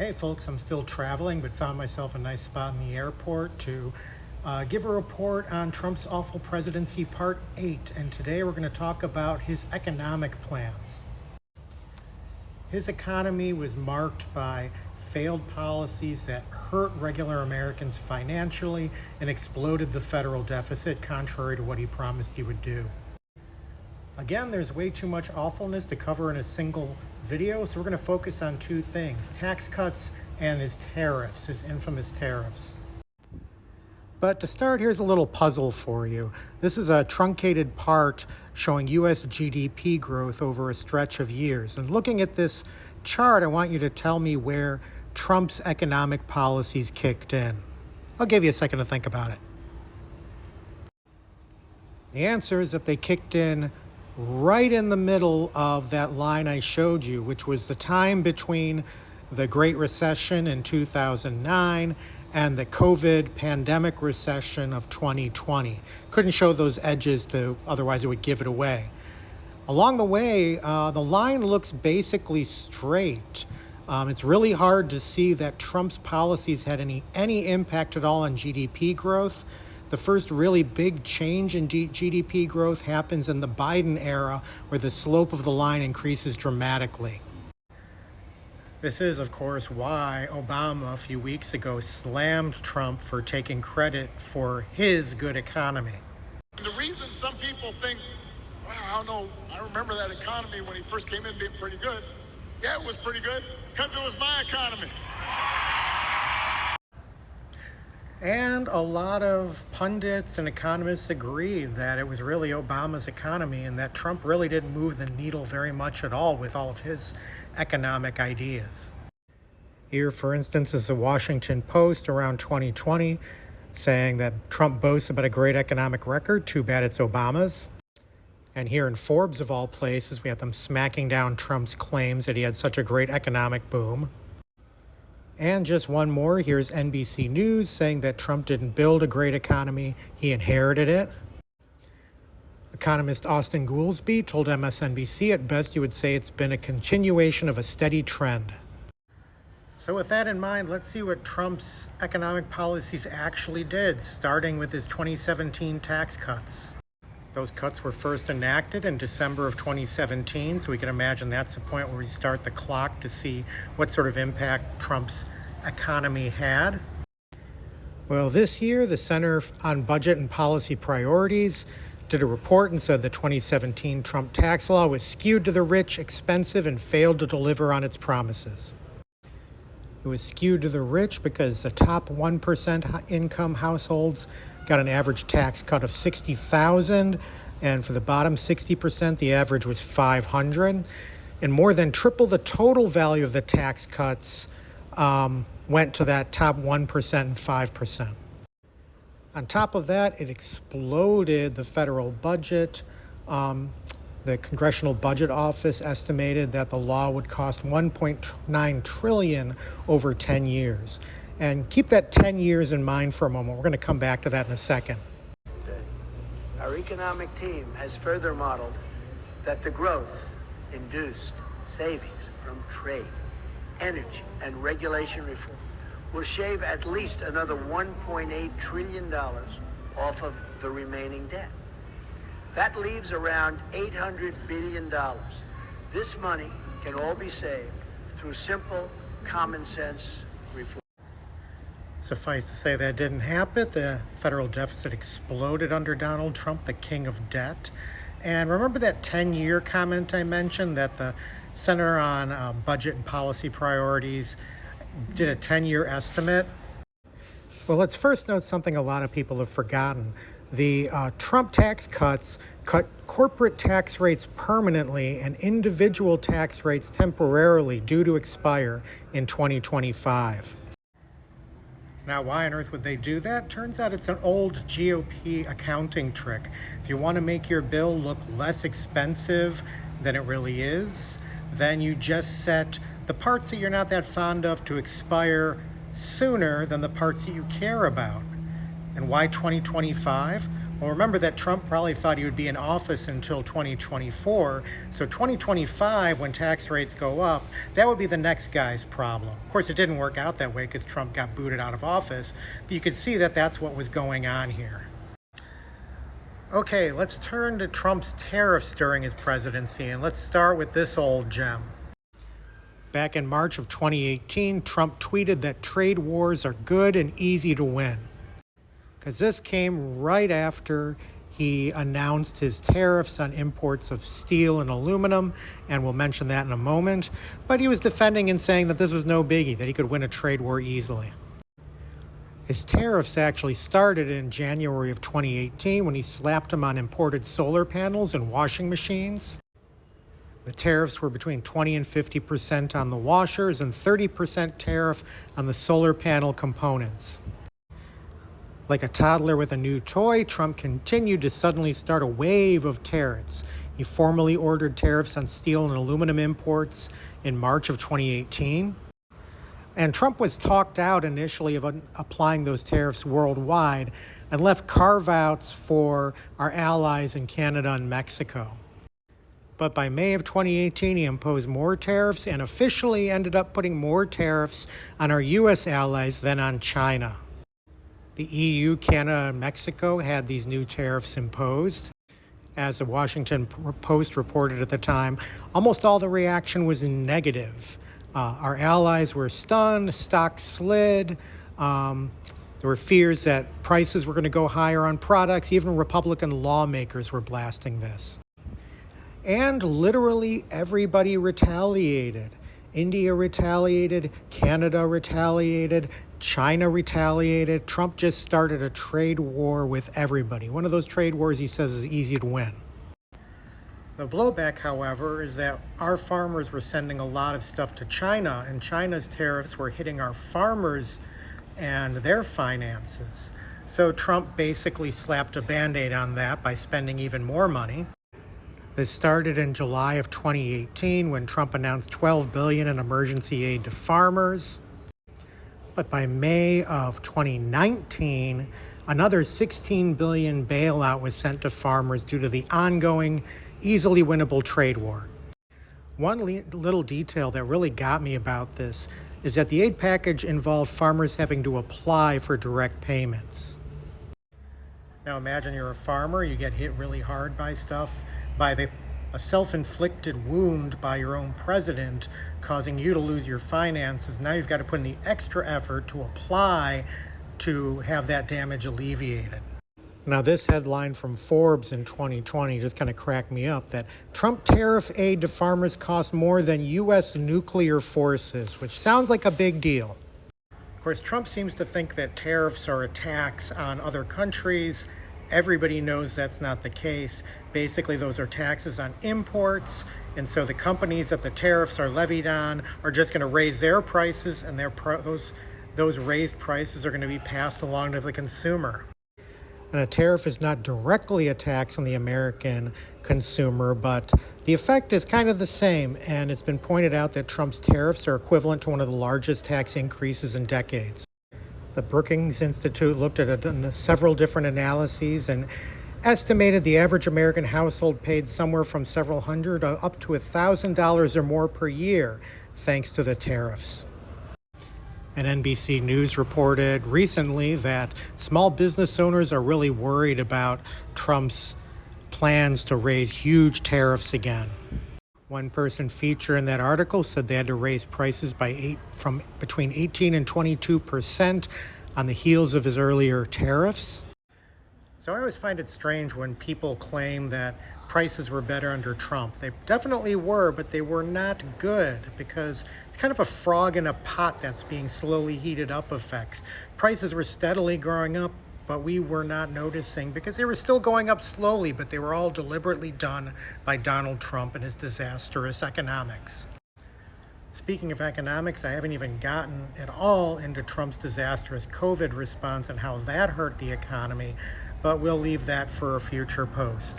Hey folks, I'm still traveling, but found myself a nice spot in the airport to give a report on Trump's awful presidency part 8. And today we're going to talk about his economic plans. His economy was marked by failed policies that hurt regular Americans financially and exploded the federal deficit, contrary to what he promised he would do. Again, there's way too much awfulness to cover in a single video, so we're going to focus on two things: tax cuts and his tariffs, his infamous tariffs. But to start, here's a little puzzle for you. This is a truncated part showing U.S. GDP growth over a stretch of years. And looking at this chart, I want you to tell me where Trump's economic policies kicked in. I'll give you a second to think about it. The answer is that they kicked in right in the middle of that line I showed you, which was the time between the Great Recession in 2009 and the COVID pandemic recession of 2020. Couldn't show those edges otherwise it would give it away. Along the way, the line looks basically straight. It's really hard to see that Trump's policies had any impact at all on GDP growth. The first really big change in GDP growth happens in the Biden era, where the slope of the line increases dramatically. This is, of course, why Obama a few weeks ago slammed Trump for taking credit for his good economy. The reason some people think, wow, I don't know, I remember that economy when he first came in being pretty good. Yeah, it was pretty good, because it was my economy. And a lot of pundits and economists agreed that it was really Obama's economy and that Trump really didn't move the needle very much at all with all of his economic ideas. Here, for instance, is the Washington Post around 2020 saying that Trump boasts about a great economic record, too bad it's Obama's. And here in Forbes, of all places, we have them smacking down Trump's claims that he had such a great economic boom. And just one more, here's NBC News saying that Trump didn't build a great economy, he inherited it. Economist Austin Goolsbee told MSNBC, at best you would say it's been a continuation of a steady trend. So with that in mind, let's see what Trump's economic policies actually did, starting with his 2017 tax cuts. Those cuts were first enacted in December of 2017, so we can imagine that's the point where we start the clock to see what sort of impact Trump's economy had. Well, this year, the Center on Budget and Policy Priorities did a report and said the 2017 Trump tax law was skewed to the rich, expensive, and failed to deliver on its promises. It was skewed to the rich because the top 1% income households got an average tax cut of $60,000, and for the bottom 60%, the average was $500, and more than triple the total value of the tax cuts went to that top 1% and 5%. On top of that, it exploded the federal budget. The Congressional Budget Office estimated that the law would cost $1.9 trillion over 10 years. And keep that 10 years in mind for a moment. We're going to come back to that in a second. Our economic team has further modeled that the growth induced savings from trade, energy, and regulation reform will shave at least another $1.8 trillion off of the remaining debt. That leaves around $800 billion. This money can all be saved through simple, common sense reform. Suffice to say that didn't happen. The federal deficit exploded under Donald Trump, the king of debt. And remember that 10-year comment I mentioned, that the Center on Budget and Policy Priorities did a 10-year estimate? Well, let's first note something a lot of people have forgotten. The Trump tax cuts cut corporate tax rates permanently and individual tax rates temporarily, due to expire in 2025. Now, why on earth would they do that? Turns out it's an old GOP accounting trick. If you want to make your bill look less expensive than it really is, then you just set the parts that you're not that fond of to expire sooner than the parts that you care about. And why 2025? Well, remember that Trump probably thought he would be in office until 2024. So 2025, when tax rates go up, that would be the next guy's problem. Of course, it didn't work out that way because Trump got booted out of office. But you could see that that's what was going on here. Okay, let's turn to Trump's tariffs during his presidency, and let's start with this old gem. Back in March of 2018, Trump tweeted that trade wars are good and easy to win. Because this came right after he announced his tariffs on imports of steel and aluminum, and we'll mention that in a moment. But he was defending and saying that this was no biggie, that he could win a trade war easily. His tariffs actually started in January of 2018 when he slapped them on imported solar panels and washing machines. The tariffs were between 20 and 50% on the washers and 30% tariff on the solar panel components. Like a toddler with a new toy, Trump continued to suddenly start a wave of tariffs. He formally ordered tariffs on steel and aluminum imports in March of 2018. And Trump was talked out initially of applying those tariffs worldwide and left carve-outs for our allies in Canada and Mexico. But by May of 2018, he imposed more tariffs and officially ended up putting more tariffs on our U.S. allies than on China. The EU, Canada, and Mexico had these new tariffs imposed. As the Washington Post reported at the time, almost all the reaction was negative. Our allies were stunned, stocks slid. There were fears that prices were going to go higher on products. Even Republican lawmakers were blasting this. And literally everybody retaliated. India retaliated, Canada retaliated, China retaliated. Trump just started a trade war with everybody. One of those trade wars he says is easy to win. The blowback, however, is that our farmers were sending a lot of stuff to China, and China's tariffs were hitting our farmers and their finances. So Trump basically slapped a Band-Aid on that by spending even more money. This started in July of 2018 when Trump announced $12 billion in emergency aid to farmers. But by May of 2019, another $16 billion bailout was sent to farmers due to the ongoing, easily winnable trade war. One little detail that really got me about this is that the aid package involved farmers having to apply for direct payments. Now imagine you're a farmer, you get hit really hard by stuff, by a self-inflicted wound by your own president causing you to lose your finances. Now you've got to put in the extra effort to apply to have that damage alleviated. Now this headline from Forbes in 2020 just kind of cracked me up, that Trump tariff aid to farmers cost more than U.S. nuclear forces, which sounds like a big deal. Of course, Trump seems to think that tariffs are a tax on other countries. Everybody knows that's not the case. Basically, those are taxes on imports, and so the companies that the tariffs are levied on are just going to raise their prices, and those raised prices are going to be passed along to the consumer. And a tariff is not directly a tax on the American consumer, but the effect is kind of the same, and it's been pointed out that Trump's tariffs are equivalent to one of the largest tax increases in decades. The Brookings Institute looked at several different analyses and estimated the average American household paid somewhere from several hundred up to $1,000 or more per year thanks to the tariffs. And NBC News reported recently that small business owners are really worried about Trump's plans to raise huge tariffs again. One person featured in that article said they had to raise prices from between 18 and 22% on the heels of his earlier tariffs. So I always find it strange when people claim that prices were better under Trump. They definitely were, but they were not good because it's kind of a frog in a pot that's being slowly heated up effect. Prices were steadily growing up, but we were not noticing because they were still going up slowly, but they were all deliberately done by Donald Trump and his disastrous economics. Speaking of economics, I haven't even gotten at all into Trump's disastrous COVID response and how that hurt the economy, but we'll leave that for a future post.